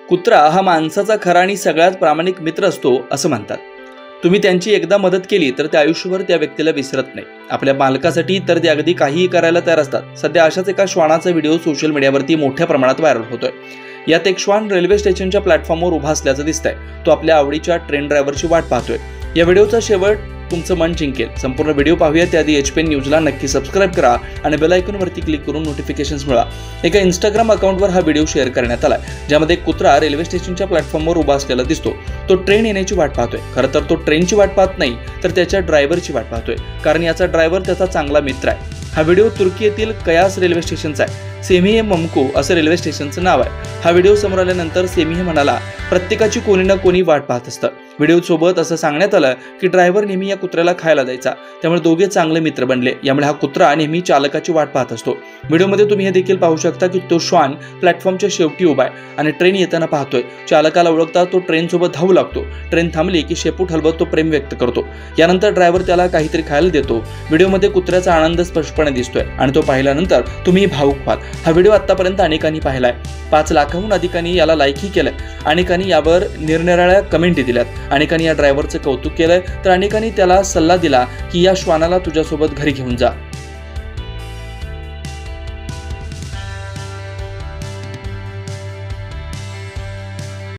कुत्रा हा माणसाचा खरा आणि सगळ्यात प्रामाणिक मित्र असतो असं म्हणतात. तुम्ही त्यांची एकदा मदत केली तर ते आयुष्यभर त्या व्यक्तीला विसरत नाही. आपल्या मालकासाठी तर ते अगदी काहीही करायला तयार असतात. सध्या अशाच एका श्वानाचा व्हिडिओ सोशल मीडियावरती मोठ्या प्रमाणात व्हायरल होतोय. यात एक श्वान रेल्वे स्टेशनच्या प्लॅटफॉर्मवर उभा असल्याचं दिसतंय. तो आपल्या आवडीच्या ट्रेन ड्रायव्हरची वाट पाहतोय. या व्हिडिओचा शेवट तुमचं मन जिंकेल. संपूर्ण व्हिडिओ पाहूया त्याआधी HPN न्यूजला नक्की सबस्क्राईब करा आणि बेल आयकॉनवरती क्लिक करून नोटिफिकेशन्स मिळवा. एका इंस्टाग्राम अकाउंटवर हा व्हिडिओ शेअर करण्यात आलाय, ज्यामध्ये एक कुत्रा रेल्वे स्टेशनच्या प्लॅटफॉर्मवर उभा असलेला दिसतो. तो ट्रेन येण्याची वाट पाहतोय. खरं तर तो ट्रेनची वाट पाहत नाही, तर त्याच्या ड्रायव्हरची वाट पाहतोय, कारण याचा ड्रायव्हर त्याचा चांगला मित्र आहे. हा व्हिडिओ तुर्की येथील कयास रेल्वे स्टेशनचा आहे. सेमिहे ममको असं रेल्वे स्टेशनचं नाव आहे. हा व्हिडिओ समोर आल्यानंतर सेमिहे म्हणाला, प्रत्येकाची कोणी ना कोणी वाट पाहत असतं. व्हिडिओसोबत असं सांगण्यात आलं की ड्रायव्हर नेहमी या कुत्र्याला खायला द्यायचा, त्यामुळे दोघे चांगले मित्र बनले. यामुळे हा कुत्रा नेहमी चालकाची वाट पाहत असतो. व्हिडिओमध्ये तुम्ही हे देखील पाहू शकता की तो श्वान प्लॅटफॉर्मच्या शेवटी उभा आहे आणि ट्रेन येताना पाहतोय. चालकाला ओळखता तो ट्रेनसोबत धावू लागतो. ट्रेन थांबली की शेपूट हलवत तो प्रेम व्यक्त करतो. यानंतर ड्रायव्हर त्याला काहीतरी खायला देतो. व्हिडिओमध्ये कुत्र्याचा आनंद स्पष्टपणे दिसतोय आणि तो पाहिल्यानंतर तुम्ही भावूक व्हाल. हा व्हिडिओ आतापर्यंत अनेकांनी पाहिलाय. 5 लाखाहून अधिकांनी याला लाईकही केलंय. अनेकांनी यावर निरनिराळ्या कमेंटी दिल्यात. अनेकांनी या ड्रायव्हरचं कौतुक केलंय, तर अनेकांनी त्याला सल्ला दिला की या श्वानाला तुझ्यासोबत घरी घेऊन जा.